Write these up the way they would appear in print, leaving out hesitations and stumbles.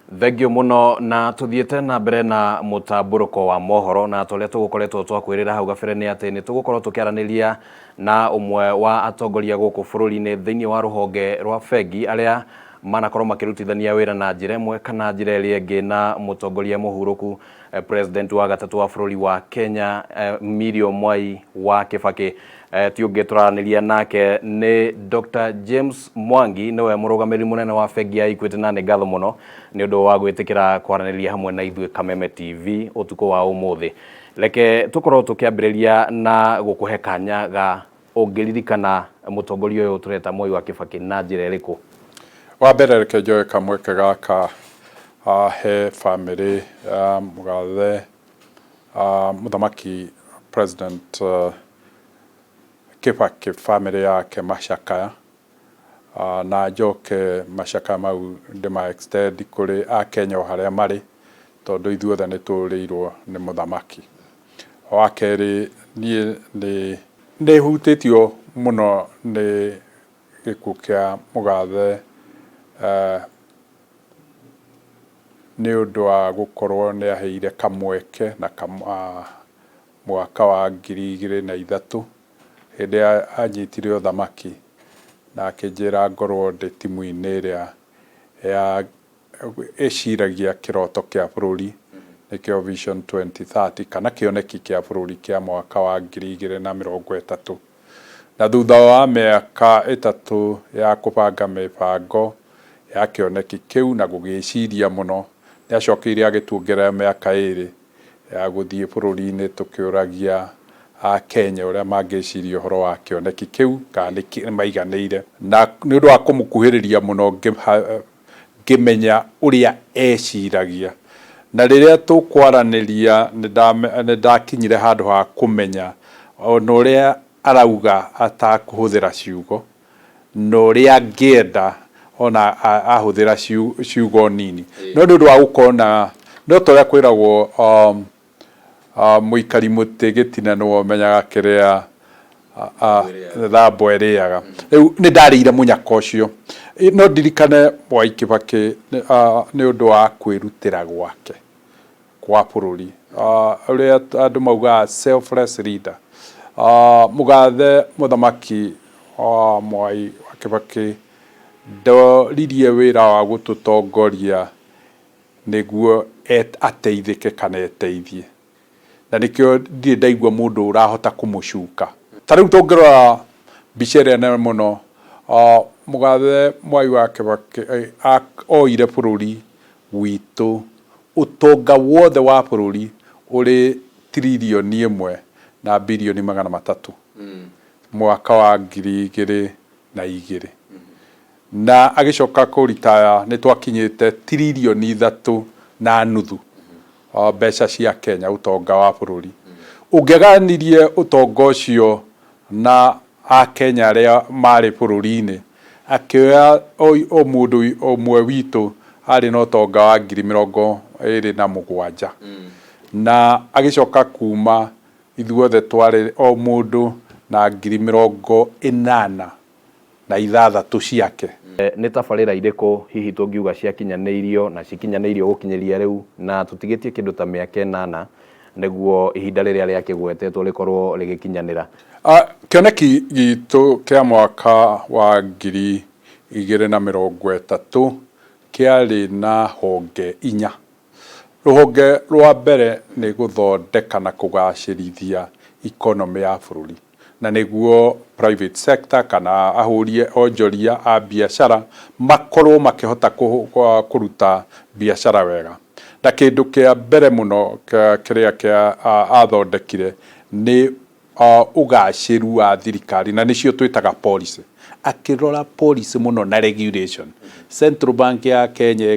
Thengio muno na tuthiete na mbere na mutamburuko wa mohoro na toria tugukoretwo twakwirira hau gabere ni ati ni tugukorwo tukiaraniria na umwe wa atongoria guku bururi-ini thiini wa ruhonge rwa bengi aria manakorwo makirutithania wira na njira imwe kana njira iria ingi na mutongoria muhuruku president wa gatatu wa bururi wa Kenya Miriam Mwai wa Kibaki. Tiungi turaraniria nake ni Dr. James Mwangi niwe murugamiri munene wa bengi ya Equity na ni ngatho muno ni undu wa gwitikira kwaraniria hamwe na ithuĩ Kameme TV utuko wa umuthi. Leke tukorwo tukiambiriria na gukuhe kanya ga ungiririkana mutongoria uyu tureta Mwai wa Kibaki na njira iriku? Wa mbere reke njoe kamweke gaka he family mugathe muthamaki president Kibaki family yake macakaya na njoke macakaya mau ndima extend kuri a Kenya haria mari tondu ithuothe ni turirwo ni muthamaki. Wa keri ni hutitio muno ni gikuũ kia mugathe ni undu wa gukorwo ni aheire kamweke na mwaka wa 2003 hindi anyitire uthamaki na akinjira ngorwo ndi timu-ini iria ya iciragia kiroto kia bururi nikio Vision 2030 kana kioneki kia bururi kia mwaka wa 2030 na thutha wa miaka 3 ya kubanga mibango ya kioneki kiu na gugiciria muno ni acokeire agituongerera miaka 2 ya guthie bururi-ini tukiuragia a Kenya uria mangiciria uhoro wa kioneki kiu kana ni maiganiire na ni undu wa kumukuhiriria muno ngimenya uria eciragia na riria tukwaraniria ni ndakinyire handu ha kumenya ona uria arauga atakuhuthira ciugo no uria ngienda ona ahuthira ciugo nini no ndu wa gukona no toria kwiragwo muikari muti gitina no menyaga kiria thambo iriaga riu ni ndarire munyaka ucio no ndirikane Mwai Kibaki ni undu wa kwirutira gwake kwa bururi uria andu mauga selfless leader. Mugathe muthamaki Mwai wa Kibaki ndoririe wira wa gututongoria niguo ateithike kana eteithie na nikio ndire ndaigua mundu urahota kumucuka tariu tungirora mbica iria nene muno mugathe Mwai wa Kibaki oire bururi witu utonga wothe wa bururi uri trilioni 1 na bilioni 300 mwaka wa 2002 na agicoka kuritaya ni twakinyite trilioni 3 na nuthu mbeca cia Kenya utonga wa bururi ungeganirie utonga ucio na a Kenya aria mari bururi-ini akioya o mundu omwe witu ari na utonga wa 27,000 na agicoka kuma ithuothe twari o mundu na 86,000 ciake. Ni tabarira iriku hihi tungiuga cia kinyaneirio na cikinyaneirio gukinyeria riu na tutigitie kindu ta miaka 8 niguo ihinda riria ria kigwetetwo rikorwo rigikinyanira? Kioneki gitu kia mwaka wa 2030 kiari na honge 4. Ruhonge rwa mbere ni guthondeka na kugacirithia economy ya bururi na niguo private sector kana ahurie onjoria a biashara makorwo makihota kuruta biashara wega na kindu kia mbere muno kiria kia athondekire ni ugaciru wa thirikari na nicio twitaga policy akirora policy muno na regulation. Central Bank ya Kenya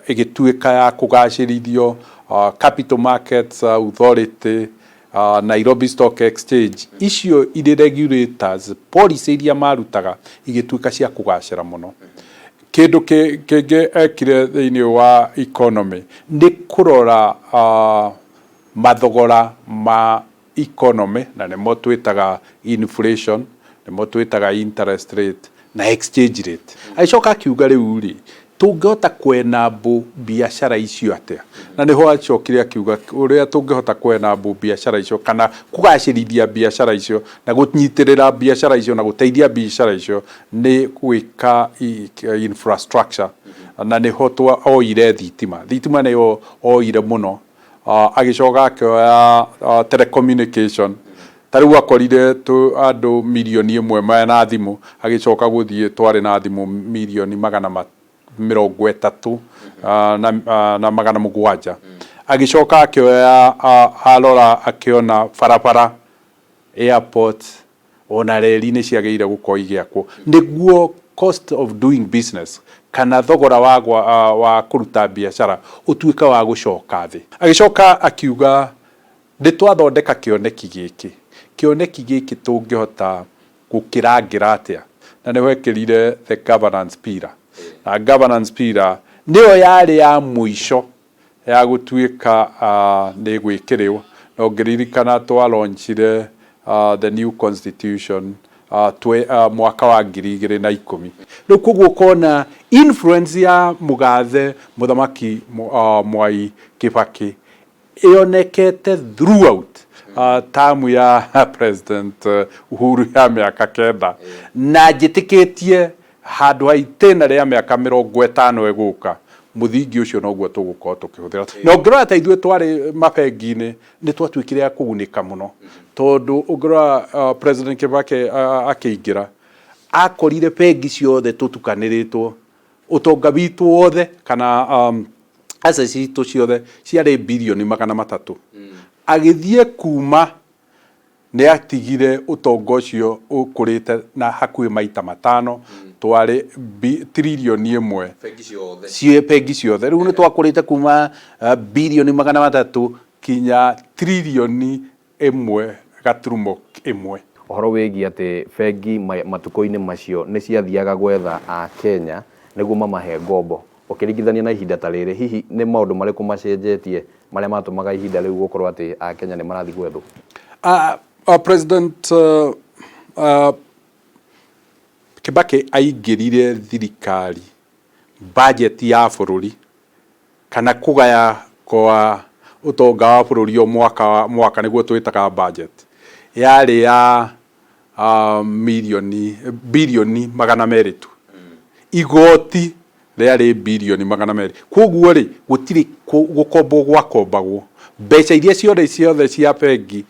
igituika ya kugacirithio Capital Markets Authority Nairobi Stock Exchange icio iri regulators policy iria marutaga igituika cia kugacira muno. Kindu kingi ekire thiini wa economy ni kurora mathogora ma economy na nimo twitaga inflation nimo twitaga interest rate na exchange rate. Aicoka akiuga riu ri tungihota kwenambu biashara icio atia na niho acokire akiuga uria tungihota kwenambu biashara icio kana kugacirithia biashara icio na gunyitirira biashara icio na guteithia biashara icio ni gwika infrastructure na niho oire thitima niyo oire muno agicoka akioya telecommunication tariu akorire andu milioni 1 mena thimu agicoka guthie twari na thimu milioni 330 na 700 agicoka akioya alora akiona barabara airport ona reli ni ciageire gukorwo igiakwo niguo cost of doing business kana thogora wa kuruta biashara utuika wa gucoka thi agicoka akiuga nditwathondeka kioneki giki tungihota gukirangira atia na ni wekirire the governance pillar na governance pillar niyo yari ya muico ya gutuika ni gwikiriwa no ngiririkana twalaunchire the new constitution mwaka wa 2010 riu koguo kona influence ya mugathe muthamaki Mwai Kibaki ionekete throughout tamu ya president Uhuru ya miaka 9 na njitikitie handu haitena ria miaka 50 eguka muthingi ucio noguo tugukorwo tukihuthira no ngirora ta ithue twari mabengine ni twatuikire ya kugunika muno tondu ngirora president Kibaki akiingira akorire bengi ciothe tutukaniritwo utonga witu wothe kana assets citu ciothe ciari bilioni 300 agithie kuma ni atigire utonga ucio ukurite na hakuhi maita 5 twari trilioni 1 bengi ciothe riu ni twakurite kuma bilioni 300 kinya trilioni 1.1 Ohoro wegi ati bengi matuko-ini macio ni ciathiaga gwetha a Kenya niguo mamahe ngombo ukiringithania na ihinda ta riri hihi ni maundu mariku macenjetie maria matumaga ihinda riu gukorwo ati a Kenya ni marathi gwetho President Kibaki aingirire thirikari budget ya bururi kana kugaya kwa utonga wa bururi o mwaka niguo twitaga budget yari ya bilioni 200 igoti riari bilioni 200 koguo ri gutiri gukombo gwakombagwo mbeca iria ciothe cia bengi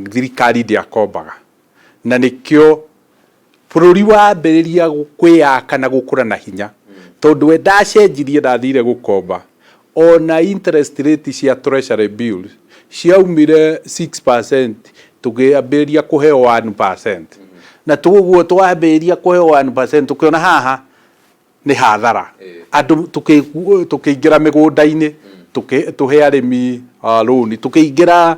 thirikari ndiakombaga na nikio bururi wa mberiria kwiyaka na gukura na hinya tondu we ndacenjirie ndathire gukomba ona interest rate cia treasury bills ciaumire 6% tukiambiria kuheo 1% na tuguo twambiria kuheo 1% tukiona haha ni hathara andu tukiingira migunda-ini tuhe arimi loan tukiingira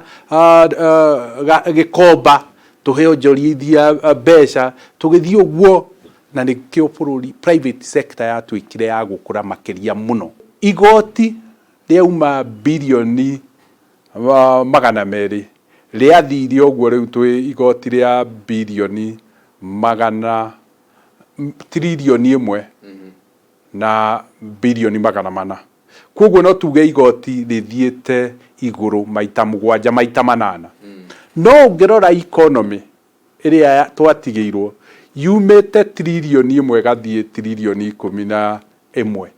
gikomba tuhe onjorithia mbeca tugithii uguo na nikio bururi private sector yatuikire ya gukura makiria muno igoti riauma bilioni 200 riathire uguo riu twi igoti ria bilioni trilioni 1 na bilioni 400 koguo no tuge igoti rithiete iguru maita 7 maita 8 no ngirora economy iria twatigeirwo yumete trilioni 1 gathie trilioni 11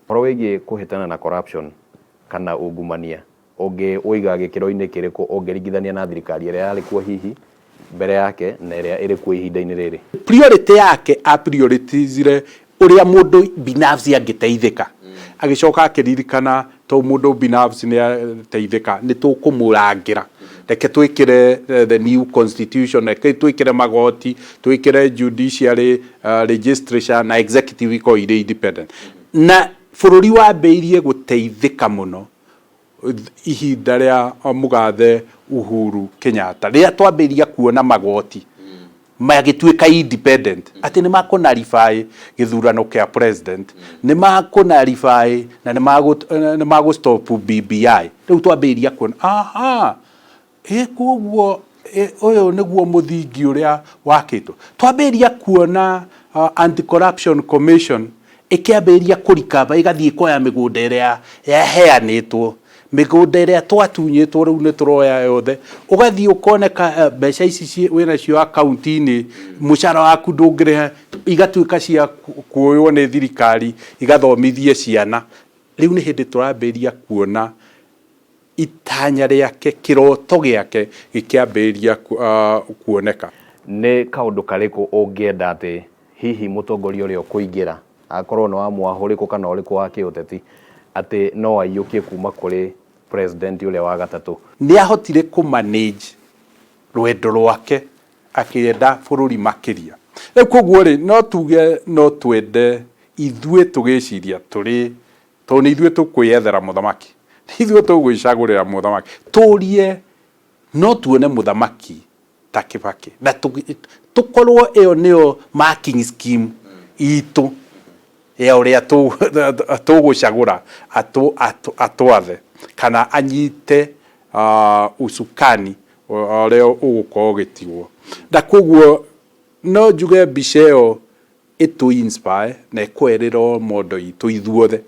Ohoro wegi kuhitana na corruption kana ungumania uiga gikiro-ini kiriku ungiringithania na thirikari iria yari kuo hihi mbere yake na iria iri kuo ihinda-ini riri priority yake a prioritizire uria mundu binafsi angiteithika agicoka akiririkana to mundu binafsi ni ateithika ni tukumurangira reke twikire the new constitution reke twikire magoti twikire judiciary registration na executive iko ire independent na bururi wa mbeirie guteithika muno ihinda ria mugathe Uhuru Kenyatta ria twambiria kuona magoti magituika independent ati ni makunarify githurano kia president ni makunarify na ni magu stop BBI riu twambiria kuona koguo uyu niguo muthingi uria wakitwo twambiria kuona anti corruption commission ikiambĩrĩria kũrikaba igathiĩ kuoya mĩgũnda ĩrĩa yaheanĩtwo, mĩgũnda ĩrĩa twatunyĩtwo rĩu nĩ tũroya yothe, ũgathiĩ ũkoneka mbeca ici wĩnacio akaunti-inĩ, mũcara waku ndũngĩrĩha, igatuĩka cia kuoywo nĩ thirikari igathomithie ciana. Rĩu nĩ hĩndĩ tũrambĩrĩria kuona itanya rĩake, kĩroto gĩake gĩkĩambĩrĩria kuoneka. Nĩ kaũndũ karĩkũ ũngĩenda atĩ hihi mũtongoria ũrĩa ũkũingĩra, akorwo nĩ wa mwahũ ũrĩkũ kana ũrĩkũ wa kĩũteti, atĩ no aiyũkie kuma kũrĩ president ũrĩa wa gatatũ? Nĩ ahotire kũ-manage rwendo rwake akĩenda bũrũri makĩria. Rĩu koguo rĩ, no tuge no twende ithuĩ tũgĩciria tũrĩ, tondũ nĩ ithuĩ tũkwĩyethera mũthamaki, ithuĩ tũgwĩcagũrĩra mũthamaki, tũrie no tuone mũthamaki ta Kibaki na tũkorwo ĩyo nĩyo marking scheme itũ ya ũrĩa tũgũcagũra atwathe kana anyite usukani ũrĩa ũgũkorwo ũgĩtigwo. Na koguo no njuge mbica ĩyo ĩtũ-inspire na ĩkwerĩra mondo itũ ithuothe.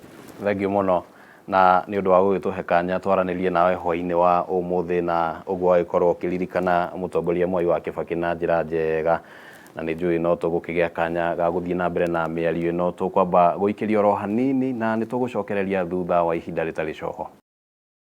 Thengiũ mũno na nĩ ũndũ wa gũgĩtũhe kanya twaranĩrie nawe hwaĩ-inĩ wa ũmũthĩ, na ũguo wagĩkorwo ũkĩririkana mũtongoria Mwai wa Kibaki na njĩra njega, na nĩ njũĩ no tũgũkĩgĩa kanya ga gũthiĩ na mbere na mĩario ĩno. Tũkwamba gũikĩria oro hanini na nĩ tũgũcokereria thutha wa ihinda rĩtarĩ coho.